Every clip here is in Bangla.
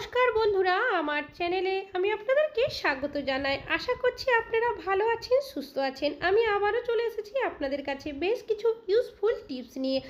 নমস্কার বন্ধুরা, আমার চ্যানেলে আমি আপনাদেরকে স্বাগত জানাই। আশা করছি আপনারা ভালো আছেন, সুস্থ আছেন। আমি আবারও চলে এসেছি আপনাদের কাছে বেশ কিছু ইউজফুল টিপস নিয়ে।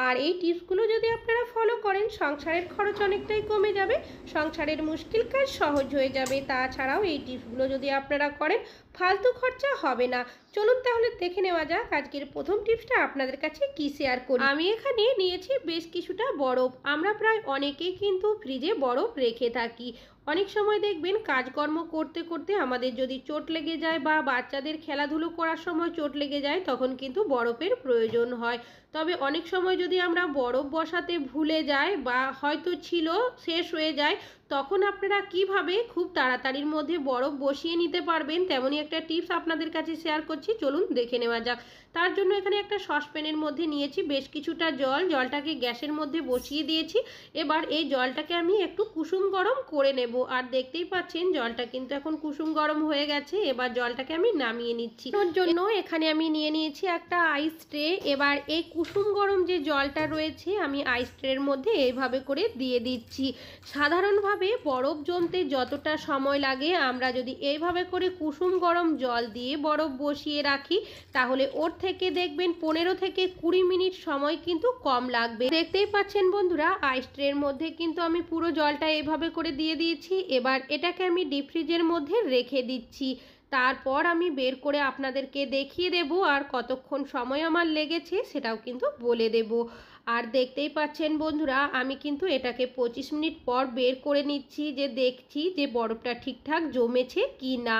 আর এই টিপসগুলো যদি আপনারা ফলো করেন, সংসারের খরচ অনেকটাই কমে যাবে, সংসারের মুশকিল কাজ সহজ হয়ে যাবে। তাছাড়াও এই টিপসগুলো যদি আপনারা করেন, ফালতু খরচা হবে না। চলুন তাহলে দেখে নেওয়া যাক আজকের প্রথম টিপসটা আপনাদের কাছে কি শেয়ার করি। আমি এখানে নিয়েছি বেশ কিছুটা বরফ। আমরা প্রায় অনেকেই কিন্তু ফ্রিজে বরফ রেখে থাকি। অনেক সময় দেখবেন কাজকর্ম করতে করতে আমাদের যদি চোট লেগে যায় বা বাচ্চাদের খেলাধুলো করার সময় চোট লেগে যায়, তখন কিন্তু বরফের প্রয়োজন হয়। তবে অনেক সময় যদি আমরা বরফ বসাতে ভুলে যাই বা হয়তো ছিল শেষ হয়ে যায়, তখন আপনারা কিভাবে খুব তাড়াতাড়ির মধ্যে বরফ বসিয়ে নিতে পারবেন তেমনই একটা টিপস আপনাদের কাছে শেয়ার করছি। চলুন দেখে নেওয়া যাক। তার জন্য এখানে একটা সসপ্যানের মধ্যে নিয়েছি বেশ কিছুটা জল। জলটাকে গ্যাসের মধ্যে বসিয়ে দিয়েছি। এবার এই জলটাকে আমি একটু কুসুম গরম করে নেব। আর দেখতেই পাচ্ছেন জলটা কিন্তু এখন কুসুম গরম হয়ে গেছে। এবার জলটাকে আমি নামিয়ে নিচ্ছি। ওর জন্য এখানে আমি নিয়ে নিয়েছি একটা আইস ট্রে। এবার এই কুসুম গরম যে জলটা রয়েছে আমি আইস ট্রের মধ্যে এইভাবে করে দিয়ে দিচ্ছি। সাধারণভাবে বরফ জমতে যতটা সময় লাগে, আমরা যদি এইভাবে করে কুসুম গরম জল দিয়ে বরফ বসিয়ে রাখি, তাহলে ওর থেকে দেখবেন 15 থেকে 20 মিনিট সময় কিন্তু কম লাগবে। দেখতেই পাচ্ছেন বন্ধুরা, আইস ট্রের মধ্যে কিন্তু আমি পুরো জলটা এইভাবে করে দিয়ে দিয়েছি। এবার এটাকে আমি ডিপ ফ্রিজের মধ্যে রেখে দিচ্ছি। তারপর আমি বের করে আপনাদেরকে দেখিয়ে দেব আর কতক্ষণ সময় আমার লেগেছে সেটাও কিন্তু বলে দেব। আর দেখতেই পাচ্ছেন বন্ধুরা, আমি কিন্তু এটাকে 25 মিনিট পর বের করে নিচ্ছি, যে দেখছি যে বরফটা ঠিকঠাক জমেছে কি না।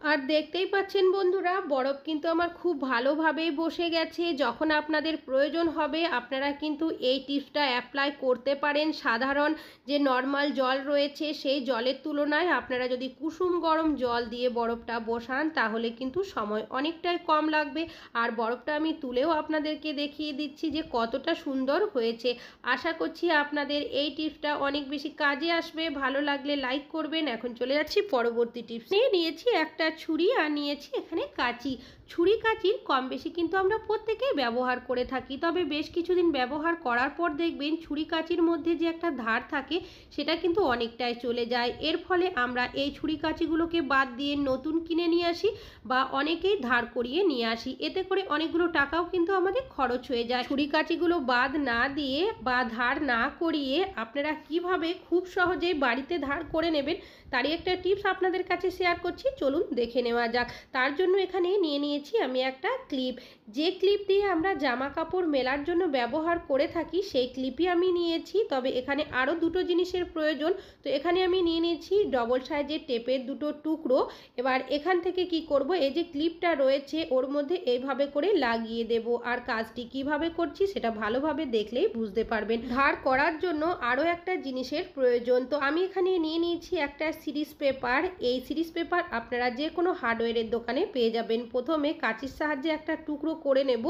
আর দেখতেই পাচ্ছেন বন্ধুরা, বরফ কিন্তু আমার খুব ভালোভাবেই বসে গেছে। যখন আপনাদের প্রয়োজন হবে আপনারা কিন্তু এই টিপসটা অ্যাপ্লাই করতে পারেন। সাধারণ যে নর্মাল জল রয়েছে সেই জলের তুলনায় আপনারা যদি কুসুম গরম জল দিয়ে বরফটা বসান, তাহলে কিন্তু সময় অনেকটাই কম লাগবে। আর বরফটা আমি তুলেও আপনাদেরকে দেখিয়ে দিচ্ছি যে কতটা সুন্দর হয়েছে। আশা করছি আপনাদের এই টিপসটা অনেক বেশি কাজে আসবে। ভালো লাগলে লাইক করবেন। এখন চলে যাচ্ছি পরবর্তী টিপস নিয়ে। নিয়েছি একটা ছুরি আর নিয়েছি এখানে কাঁচি। ছুরি কাঁচির কম বেশি কিন্তু আমরা প্রত্যেকেই ব্যবহার করে থাকি। তবে বেশ কিছুদিন ব্যবহার করার পর দেখবেন ছুরি কাঁচির মধ্যে যে একটা ধার থাকে সেটা কিন্তু অনেকটাই চলে যায়। এর ফলে আমরা এই ছুরি কাঁচিগুলোকে বাদ দিয়ে নতুন কিনে নিয়ে আসি বা অনেকেই ধার করিয়ে নিয়ে আসি। এতে করে অনেকগুলো টাকাও কিন্তু আমাদের খরচ হয়ে যায়। ছুরি কাঁচিগুলো বাদ না দিয়ে বা ধার না করিয়ে আপনারা কিভাবে খুব সহজেই বাড়িতে ধার করে নেবেন তারই একটা টিপস আপনাদের কাছে শেয়ার করছি। চলুন দেখে নেওয়া যাক। তার জন্য এখানে নিয়ে নিয়েছি আমি একটা ক্লিপ। যে ক্লিপ দিয়ে আমরা জামা কাপড় মেলার জন্য ব্যবহার করে থাকি সেই ক্লিপই আমি নিয়েছি। তবে এখানে আরও দুটো জিনিসের প্রয়োজন। তো এখানে আমি নিয়ে নিয়েছি ডবল সাইজের টেপের দুটো টুকরো। এবার এখান থেকে কি করব, এই যে ক্লিপটা রয়েছে ওর মধ্যে এইভাবে করে লাগিয়ে দেব। আর কাজটি কিভাবে করছি সেটা ভালোভাবে দেখলেই বুঝতে পারবেন। ধার করার জন্য আরও একটা জিনিসের প্রয়োজন। তো আমি এখানে নিয়ে নিয়েছি একটা সিরিজ পেপার। এই সিরিজ পেপার আপনারা যে কোনো হার্ডওয়্যারের দোকানে পেয়ে যাবেন। প্রথমে কাঁচির সাহায্যে একটা টুকরো করে নেব,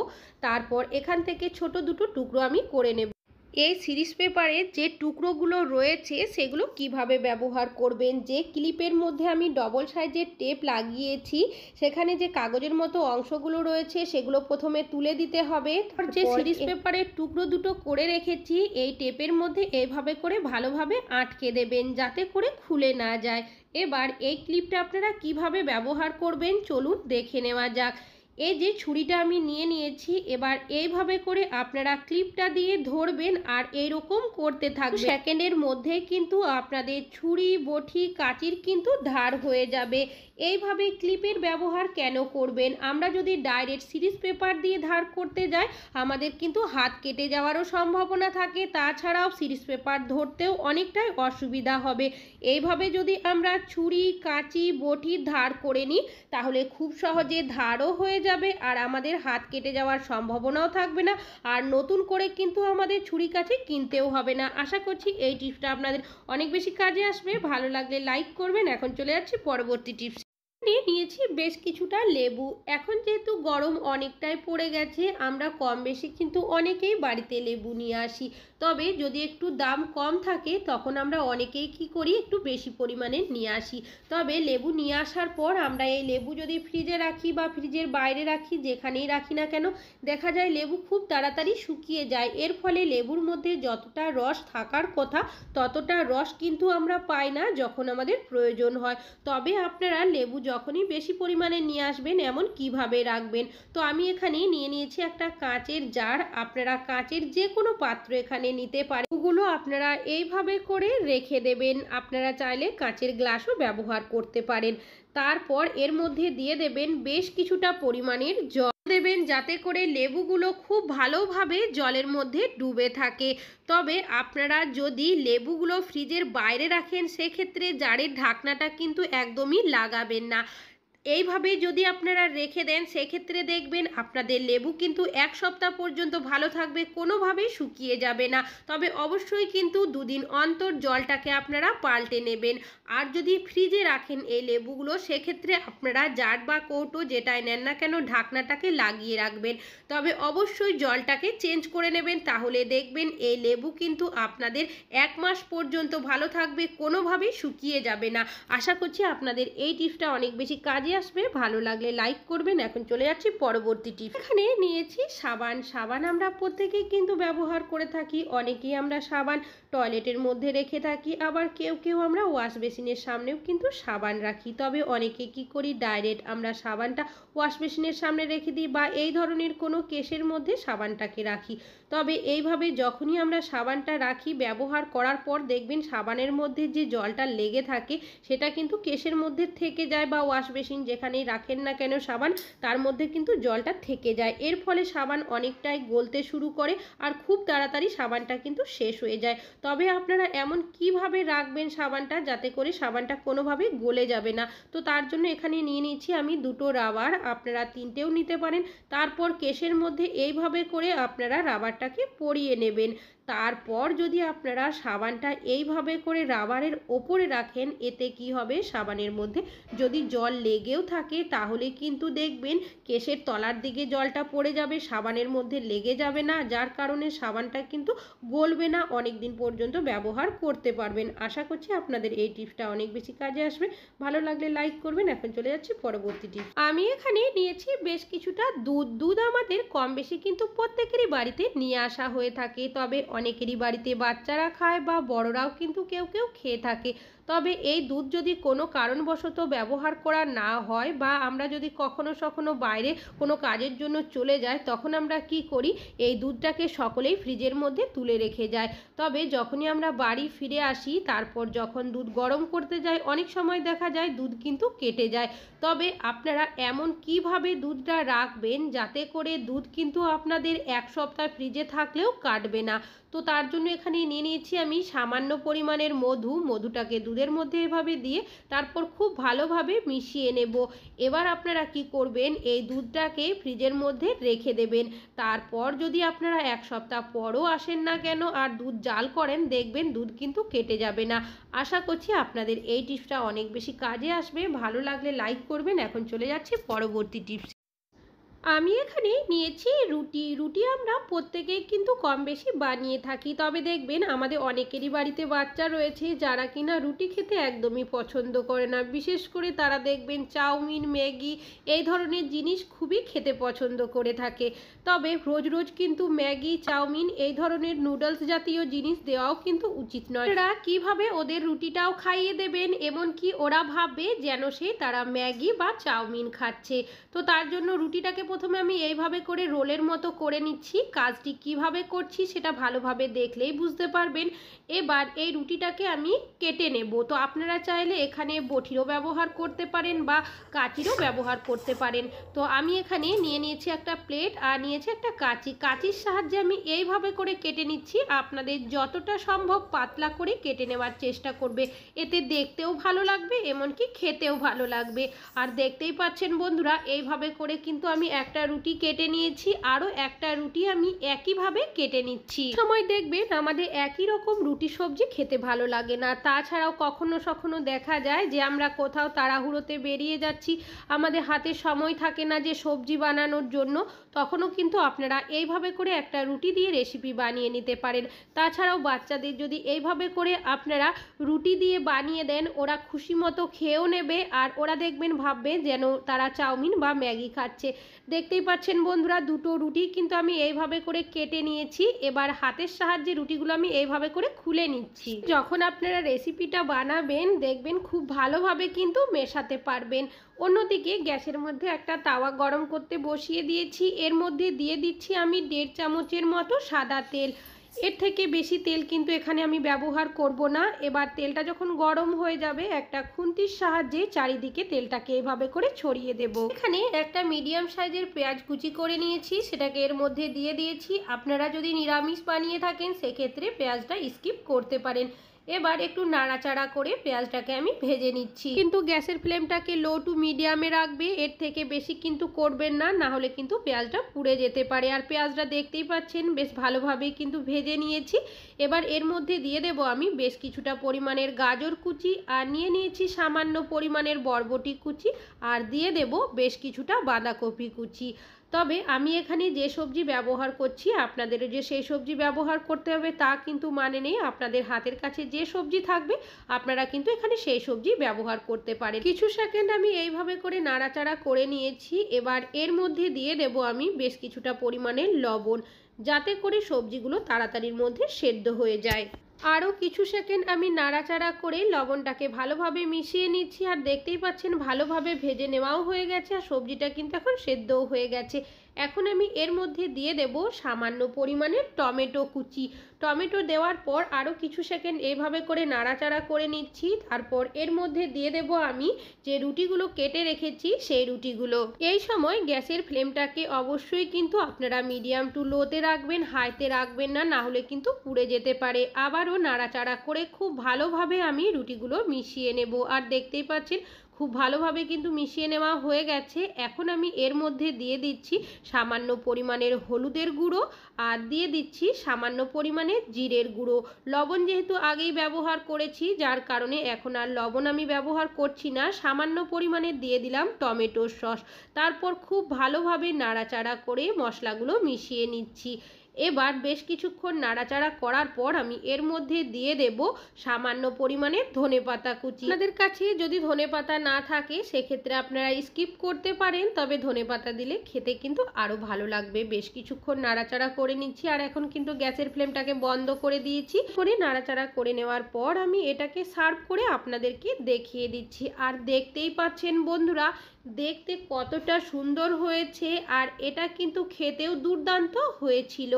তারপর এখান থেকে ছোট দুটো টুকরো আমি করে নেব। এই সিরিজ পেপারের যে টুকরোগুলো রয়েছে সেগুলো কিভাবে ব্যবহার করবেন, যে ক্লিপের মধ্যে আমি ডবল সাইজের টেপ লাগিয়েছি সেখানে যে কাগজের মতো অংশগুলো রয়েছে সেগুলো প্রথমে তুলে দিতে হবে। তারপর যে সিরিজ পেপারের টুকরো দুটো করে রেখেছি এই টেপের মধ্যে এইভাবে করে ভালোভাবে আটকে দেবেন যাতে করে খুলে না যায়। এবার এই ক্লিপটা আপনারা কিভাবে ব্যবহার করবেন চলুন দেখে নেওয়া যাক। এই যে ছুরিটা আমি নিয়ে নিয়েছি, এবার এইভাবে করে আপনারা ক্লিপটা দিয়ে ধরবেন আর এইরকম করতে থাকবেন। সেকেন্ডের মধ্যে কিন্তু আপনাদের ছুরি বটি কাঁচির কিন্তু ধার হয়ে যাবে। এইভাবে ক্লিপের ব্যবহার কেন করবেন, আমরা যদি ডাইরেক্ট সিরিজ পেপার দিয়ে ধার করতে যাই আমাদের কিন্তু হাত কেটে যাওয়ারও সম্ভাবনা থাকে। তাছাড়াও সিরিজ পেপার ধরতেও অনেকটাই অসুবিধা হবে। এইভাবে যদি আমরা ছুরি কাঁচি বটির ধার করে নিই তাহলে খুব সহজে ধারও হয়ে যাবে আর আমাদের হাত কেটে যাওয়ার সম্ভাবনাও থাকবে না। আর নতুন করে কিন্তু আমাদের ছুরি কাঁচি কিনতেও হবে না। আশা করছি এই টিপসটা আপনাদের অনেক বেশি কাজে আসবে। ভালো লাগলে লাইক করবেন। এখন চলে যাচ্ছি পরবর্তী টিপস। নিয়েছি বেশ কিছুটা লেবু। এখন যেহেতু গরম অনেকটাই পড়ে গেছে, আমরা কম বেশি কিন্তু অনেকেই বাড়িতে লেবু নিয়ে আসি। তবে যদি একটু দাম কম থাকে তখন আমরা অনেকেই কি করি, একটু বেশি পরিমাণে নিয়ে আসি। তবে লেবু নিয়ে আসার পর আমরা এই লেবু যদি ফ্রিজে রাখি বা ফ্রিজের বাইরে রাখি, যেখানেই রাখি না কেন, দেখা যায় লেবু খুব তাড়াতাড়ি শুকিয়ে যায়। এর ফলে লেবুর মধ্যে যতটা রস থাকার কথা ততটা রস কিন্তু আমরা পাই না যখন আমাদের প্রয়োজন হয়। তবে আপনারা লেবু যখনই বেশি পরিমাণে নিয়ে আসবেন এমন কিভাবে রাখবেন। তো আমি এখানে নিয়ে নিয়েছি একটা কাঁচের জার। আপনারা কাঁচের যে কোনো পাত্র এখানে নিতে পারেন। ওগুলো আপনারা এইভাবে করে রেখে দেবেন। আপনারা চাইলে কাঁচের গ্লাসও ব্যবহার করতে পারেন। তারপর এর মধ্যে দিয়ে দেবেন বেশ কিছুটা পরিমাণের জল দেবেন, যাতে করে লেবুগুলো খুব ভালোভাবে জলের মধ্যে ডুবে থাকে। তবে আপনারা যদি লেবুগুলো ফ্রিজের বাইরে রাখেন, সেক্ষেত্রে জারের ঢাকনাটা কিন্তু একদমই লাগাবেন না। এইভাবে যদি আপনারা রেখে দেন, সেক্ষেত্রে দেখবেন আপনাদের লেবু কিন্তু 1 সপ্তাহ পর্যন্ত ভালো থাকবে, কোনোভাবেই শুকিয়ে যাবে না। তবে অবশ্যই কিন্তু 2 দিন অন্তর জলটাকে আপনারা পাল্টে নেবেন। আর যদি ফ্রিজে রাখেন এই লেবুগুলো, সেক্ষেত্রে আপনারা জার বা কৌটো যেটাই নেন না কেন ঢাকনাটাকে লাগিয়ে রাখবেন। তবে অবশ্যই জলটাকে চেঞ্জ করে নেবেন, তাহলে দেখবেন এই লেবু কিন্তু আপনাদের 1 মাস পর্যন্ত ভালো থাকবে, কোনোভাবেই শুকিয়ে যাবে না। আশা করছি আপনাদের এই টিপসটা অনেক বেশি কাজে আসবে। ভালো লাগলে লাইক করবেন। এখন চলে যাচ্ছি পরবর্তী টিপস। এখানে নিয়েছি সাবান। সাবান আমরা প্রত্যেকেই কিন্তু ব্যবহার করে থাকি। অনেকেই আমরা সাবান টয়লেটের মধ্যে রেখে থাকি, আবার কেউ কেউ আমরা ওয়াশ বেসিনের সামনেও কিন্তু সাবান রাখি। তবে অনেকে কি করি, ডাইরেক্ট আমরা সাবানটা ওয়াশ বেসিনের সামনে রেখে দিই, বা এই ধরনের কোনো কেসের মধ্যে সাবানটাকে রাখি। তবে এইভাবে যখনই আমরা সাবানটা রাখি, ব্যবহার করার পর দেখবেন সাবানের মধ্যে যে জলটা লেগে থাকে সেটা কিন্তু কেসের মধ্যে থেকে যায়, বা ওয়াশ বেসিন যেখানেই রাখেন না কেন সাবান, তার মধ্যে কিন্তু জলটা থেকে যায়। এর ফলে সাবান অনেকটাই গলতে শুরু করে, আর খুব তাড়াতাড়ি সাবানটা কিন্তু শেষ হয়ে যায়। তবে আপনারা এমন কিভাবে রাখবেন সাবানটা, যাতে করে সাবানটা কোনোভাবেই গলে যাবে না। তো তার জন্য এখানে নিয়ে নিচ্ছি আমি 2টো রাবার। আপনারা 3টেও নিতে পারেন। তারপর কেসের মধ্যে এইভাবে করে আপনারা রাবারটাকে পরিয়ে নেবেন। তারপর যদি আপনারা সাবানটা এইভাবে করে রাবারের ওপরে রাখেন, এতে কি হবে, সাবানের মধ্যে যদি জল লেগেও থাকে তাহলে কিন্তু দেখবেন কেশের তলার দিকে জলটা পড়ে যাবে, সাবানের মধ্যে লেগে যাবে না, যার কারণে সাবানটা কিন্তু গলবে না, অনেক দিন পর্যন্ত ব্যবহার করতে পারবেন। আশা করছি আপনাদের এই টিপসটা অনেক বেশি কাজে আসবে। ভালো লাগলে লাইক করবেন। এখন চলে যাচ্ছি পরবর্তী টিপস। আমি এখানে নিয়েছি বেশ কিছুটা দুধ। দুধ আমাদের কম বেশি কিন্তু প্রত্যেকেরই বাড়িতে নিয়ে আসা হয়ে থাকে। তবে অনেকেরই বাড়িতে বাচ্চারা খায়, বা বড়রাও কিন্তু কেউ কেউ খেয়ে থাকে। তবে এই দুধ যদি কোনো কারণবশত ব্যবহার করা না হয়, বা আমরা যদি কখনো সখনো বাইরে কোনো কাজের জন্য চলে যাই, তখন আমরা কি করি, এই দুধটাকে সকলেই ফ্রিজের মধ্যে তুলে রেখে যায়। তবে যখনই আমরা বাড়ি ফিরে আসি, তারপর যখন দুধ গরম করতে যাই, অনেক সময় দেখা যায় দুধ কিন্তু কেটে যায়। তবে আপনারা এমন কিভাবে দুধটা রাখবেন যাতে করে দুধ কিন্তু আপনাদের 1 সপ্তাহ ফ্রিজে থাকলেও কাটবে না। তো তার জন্য এখানে নিয়ে নিয়েছি আমি সামান্য পরিমাণের মধু। মধুটাকে দুধের মধ্যে এভাবে দিয়ে তারপর খুব ভালোভাবে মিশিয়ে নেব। এবার আপনারা কি করবেন, এই দুধটাকে ফ্রিজের মধ্যে রেখে দেবেন। তারপর যদি আপনারা 1 সপ্তাহ পরও আসেন না কেন আর দুধ জাল করেন, দেখবেন দুধ কিন্তু কেটে যাবে না। আশা করছি আপনাদের এই টিপসটা অনেক বেশি কাজে আসবে। ভালো লাগলে লাইক করবেন। এখন চলে যাচ্ছি পরবর্তী টিপস। আমি এখানে নিয়েছি রুটি। রুটি আমরা প্রত্যেকেই কিন্তু কম বেশি বানিয়ে থাকি। তবে দেখবেন আমাদের অনেকেরই বাড়িতে বাচ্চা রয়েছে যারা কিনা রুটি খেতে একদমই পছন্দ করে না। বিশেষ করে তারা দেখবেন চাউমিন, ম্যাগি এই ধরনের জিনিস খুবই খেতে পছন্দ করে থাকে। তবে রোজ রোজ কিন্তু ম্যাগি, চাউমিন এই ধরনের নুডলস জাতীয় জিনিস দেওয়াও কিন্তু উচিত নয়। ওরা কিভাবে ওদের রুটিটাও খাইয়ে দেবেন, এমনকি ওরা ভাববে যেন তারা ম্যাগি বা চাউমিন খাচ্ছে। তো তার জন্য রুটিটাকে প্রথমে আমি এইভাবে করে রোলের মতো করে নিচ্ছি। কাজটি কিভাবে করছি সেটা ভালোভাবে দেখলেই বুঝতে পারবেন। এবার এই রুটিটাকে আমি কেটে নেব। তো আপনারা চাইলে এখানে বটিরও ব্যবহার করতে পারেন, বা কাঁচিরও ব্যবহার করতে পারেন। তো আমি এখানে নিয়ে নিয়েছি একটা প্লেট, আর নিয়েছি একটা কাঁচি। কাঁচির সাহায্যে আমি এইভাবে করে কেটে নিচ্ছি। আপনাদের যতটা সম্ভব পাতলা করে কেটে নেওয়ার চেষ্টা করবে, এতে দেখতেও ভালো লাগবে, এমনকি খেতেও ভালো লাগবে। আর দেখতেই পাচ্ছেন বন্ধুরা, এইভাবে করে কিন্তু আমি একটা রুটি কেটে নিয়েছি, আরও একটা রুটি আমি একইভাবে কেটে নিচ্ছি। সময় দেখবেন আমাদের একই রকম রুটি সবজি খেতে ভালো লাগে না। তাছাড়াও কখনো সখনো দেখা যায় যে আমরা কোথাও তাড়াহুড়োতে বেরিয়ে যাচ্ছি, আমাদের হাতে সময় থাকে না যে সবজি বানানোর জন্য, তখনও কিন্তু আপনারা এইভাবে করে একটা রুটি দিয়ে রেসিপি বানিয়ে নিতে পারেন। তাছাড়াও বাচ্চাদের যদি এইভাবে করে আপনারা রুটি দিয়ে বানিয়ে দেন, ওরা খুশি মতো খেয়েও নেবে, আর ওরা দেখবেন ভাববে যেন তারা চাউমিন বা ম্যাগি খাচ্ছে। দেখতেই পাচ্ছেন বন্ধুরা, দুটো রুটি কিন্তু আমি এইভাবে করে কেটে নিয়েছি। এবার হাতের সাহায্যে রুটিগুলো আমি এইভাবে করে খুলে নিচ্ছি। যখন আপনারা রেসিপিটা বানাবেন দেখবেন খুব ভালোভাবে কিন্তু মেশাতে পারবেন। অন্যদিকে গ্যাসের মধ্যে একটা তাওয়া গরম করতে বসিয়ে দিয়েছি, এর মধ্যে দিয়ে দিচ্ছি আমি 1.5 চামচের মতো সাদা তেল। এর থেকে বেশি তেল কিন্তু এখানে আমি ব্যবহার করব না। এবার তেলটা যখন গরম হয়ে যাবে একটা খুন্তির সাহায্যে চারিদিকে তেলটাকে এভাবে করে ছড়িয়ে দেব। এখানে একটা মিডিয়াম সাইজের পেঁয়াজ কুচি করে নিয়েছি, সেটাকে এর মধ্যে দিয়ে দিয়েছি। আপনারা যদি নিরামিষ বানিয়ে থাকেন সেক্ষেত্রে পেঁয়াজটা স্কিপ করতে পারেন। এবার একটু নাড়াচাড়া করে পেঁয়াজটাকে আমি ভেজে নিচ্ছি, কিন্তু গ্যাসের ফ্লেমটাকে লো টু মিডিয়ামে রাখবে, এর থেকে বেশি কিন্তু করবেন না, না হলে কিন্তু পেঁয়াজটা পুড়ে যেতে পারে। আর পেঁয়াজটা দেখতেই পাচ্ছেন বেশ ভালোভাবেই কিন্তু ভেজে নিয়েছি। এবার এর মধ্যে দিয়ে দেব আমি বেশ কিছুটা পরিমাণের গাজর কুচি, আর নিয়ে নিয়েছি সামান্য পরিমাণের বরবটি কুচি, আর দিয়ে দেব বেশ কিছুটা বাঁধাকপি কুচি। তবে আমি এখানে যে সবজি ব্যবহার করছি আপনাদেরও যে সেই সবজি ব্যবহার করতে হবে তা কিন্তু মানে নেই। আপনাদের হাতের কাছে যে সবজি থাকবে আপনারা কিন্তু এখানে সেই সবজি ব্যবহার করতে পারেন। কিছু সেকেন্ড আমি এইভাবে করে নাড়াচাড়া করে নিয়েছি। এবার এর মধ্যে দিয়ে দেব আমি বেশ কিছুটা পরিমাণের লবণ, যাতে করে সবজিগুলো তাড়াতাড়ির মধ্যে সেদ্ধ হয়ে যায়। আরও কিছু সেকেন্ড আমি নাড়াচাড়া করে লবণটাকে ভালোভাবে মিশিয়ে নিচ্ছি, আর দেখতেই পাচ্ছেন ভালোভাবে ভেজে নেওয়াও হয়ে গেছে, আর সবজিটা কিন্তু এখন সেদ্ধও হয়ে গেছে। এখন আমি এর মধ্যে দিয়ে দেব সামান্য পরিমাণের টমেটো কুচি। টমেটো দেওয়ার পর আরও কিছু সেকেন্ড এইভাবে করে নাড়াচাড়া করে নিচ্ছি। তারপর এর মধ্যে দিয়ে দেব আমি যে রুটিগুলো কেটে রেখেছি সেই রুটিগুলো। এই সময় গ্যাসের ফ্লেমটাকে অবশ্যই কিন্তু আপনারা মিডিয়াম টু লোতে রাখবেন, হাইতে রাখবেন না, না হলে কিন্তু পুড়ে যেতে পারে। আবারও নাড়াচাড়া করে খুব ভালোভাবে আমি রুটিগুলো মিশিয়ে নেব, আর দেখতেই পাচ্ছেন খুব ভালোভাবে কিন্তু মিশিয়ে নেওয়া হয়ে গেছে। এখন আমি এর মধ্যে দিয়ে দিচ্ছি সামান্য পরিমাণের হলুদের গুঁড়ো, আর দিয়ে দিচ্ছি সামান্য পরিমাণের জিরের গুঁড়ো। লবণ যেহেতু আগেই ব্যবহার করেছি যার কারণে এখন আর লবণ আমি ব্যবহার করছি না। সামান্য পরিমাণে দিয়ে দিলাম টমেটোর সস। তারপর খুব ভালোভাবে নাড়াচাড়া করে মশলাগুলো মিশিয়ে নিচ্ছি। এবার বেশ কিছুক্ষণ নাড়াচাড়া করার পর আমি এর মধ্যে দিয়ে দেব সামান্য পরিমাণে ধনেপাতা কুচি। আপনাদের কাছে যদি ধনেপাতা না থাকে সেক্ষেত্রে আপনারা স্কিপ করতে পারেন, তবে ধনেপাতা দিলে খেতে কিন্তু আরও ভালো লাগবে। বেশ কিছুক্ষণ নাড়াচাড়া করে নিচ্ছি, আর এখন কিন্তু গ্যাসের ফ্লেমটাকে বন্ধ করে দিয়েছি। করে নাড়াচাড়া করে নেওয়ার পর আমি এটাকে সার্ভ করে আপনাদেরকে দেখিয়ে দিচ্ছি। আর দেখতেই পাচ্ছেন বন্ধুরা দেখতে কতটা সুন্দর হয়েছে, আর এটা কিন্তু খেতেও দুর্দান্ত হয়েছিল।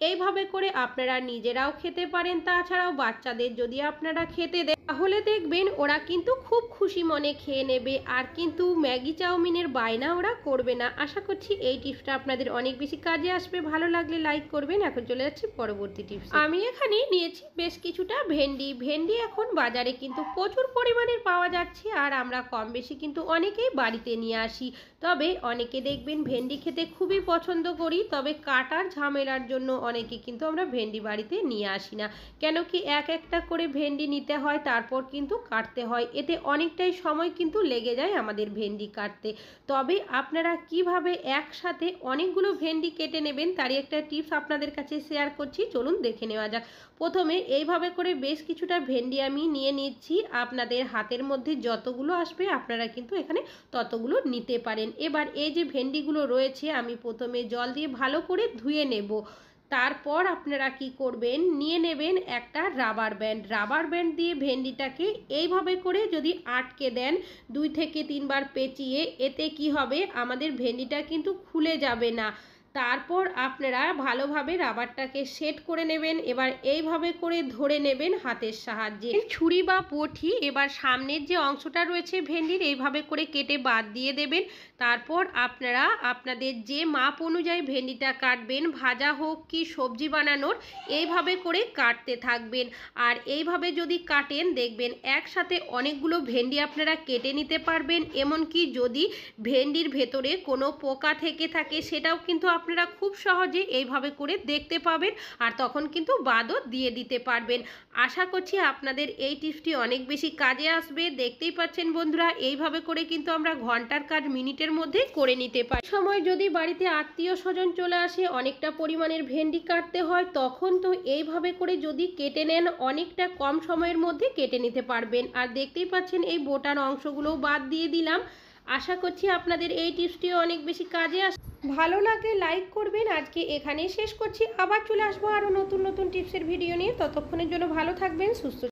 এইভাবে করে আপনারা নিজেরাও খেতে পারেন, তাছাড়াও বাচ্চাদের যদি আপনারা খেতে দেন তাহলে দেখবেন ওরা কিন্তু খুব খুশি মনে খেয়ে নেবে, আর কিন্তু ম্যাগি চাউমিনের বায়না ওরা করবে না। আশা করছি এই টিপসটা আপনাদের অনেক বেশি কাজে আসবে। ভালো লাগলে লাইক করবেন। এখন চলে যাচ্ছি পরবর্তী টিপস। আমি এখানে নিয়েছি বেশ কিছুটা ভেন্ডি। ভেন্ডি এখন বাজারে কিন্তু প্রচুর পরিমাণের পাওয়া যাচ্ছে, আর আমরা কম বেশি কিন্তু অনেকেই বাড়িতে নিয়ে আসি। তবে অনেকে দেখবেন ভেন্ডি খেতে খুবই পছন্দ করি, তবে কাটার ঝামেলার জন্য অনেকে কিন্তু আমরা ভেন্ডি বাড়িতে নিয়ে আসি না। কেন কি একটা করে ভেন্ডি নিতে হয়, তারপর কিন্তু কাটতে হয়, এতে অনেকটাই সময় কিন্তু লেগে যায় আমাদের ভেন্ডি কাটতে। তবে আপনারা কিভাবে একসাথে অনেকগুলো ভেন্ডি কেটে নেবেন তারই একটা টিপস আপনাদের কাছে শেয়ার করছি, চলুন দেখে নেওয়া যাক। প্রথমে এইভাবে করে বেশ কিছুটা ভেন্ডি আমি নিয়ে নিচ্ছি। আপনাদের হাতের মধ্যে যতগুলো আসবে আপনারা কিন্তু এখানে ততগুলো নিতে পারেন। এবার এই যে ভেন্ডিগুলো রয়েছে আমি প্রথমে জল দিয়ে ভালো করে ধুয়ে নেব। তারপর আপনারা কি করবেন, নিয়ে নেবেন একটা রাবার ব্যান্ড। রাবার ব্যান্ড দিয়ে ভেন্ডিটাকে এইভাবে করে যদি আটকে দেন 2 থেকে 3 বার পেঁচিয়ে, এতে কি হবে আমাদের ভেন্ডিটা কিন্তু খুলে যাবে না। তারপর আপনারা ভালোভাবে রাবারটাকে সেট করে নেবেন। এবার এইভাবে করে ধরে নেবেন হাতের সাহায্যে। ছুরি বা বটি এবার সামনের যে অংশটা রয়েছে ভেন্ডির এইভাবে করে কেটে বাদ দিয়ে দেবেন। তারপর আপনারা আপনাদের যে মাপ অনুযায়ী ভেন্ডিটা কাটবেন, ভাজা হোক কি সবজি বানানোর, এইভাবে করে কাটতে থাকবেন। আর এইভাবে যদি কাটেন দেখবেন একসাথে অনেকগুলো ভেন্ডি আপনারা কেটে নিতে পারবেন। এমনকি যদি ভেন্ডির ভেতরে কোনো পোকা থেকে থাকে সেটাও কিন্তু আপনারা খুব সহজে এইভাবে করে দেখতে পাবেন, আর তখন কিন্তু বাদও দিয়ে দিতে পারবেন। আশা করছি আপনাদের এই টিপসটি অনেক বেশি কাজে আসবে। দেখতেই পাচ্ছেন বন্ধুরা, এইভাবে করে কিন্তু আমরা ঘন্টার কাজ মিনিটের মধ্যে করে নিতে পারি। সময় যদি বাড়িতে আত্মীয় স্বজন চলে আসে, অনেকটা পরিমাণের ভেন্ডি কাটতে হয়, তখন তো এইভাবে করে যদি কেটে নেন অনেকটা কম সময়ের মধ্যে কেটে নিতে পারবেন। আর দেখতেই পাচ্ছেন এই বোটার অংশগুলোও বাদ দিয়ে দিলাম। আশা করছি আপনাদের এই টিপসটিও অনেক বেশি কাজে আসবে। ভালো লাগলে লাইক করবেন। আজকে এখানেই শেষ করছি, আবার চলে আসবো আরও নতুন নতুন টিপসের ভিডিও নিয়ে। ততক্ষণের জন্য ভালো থাকবেন, সুস্থ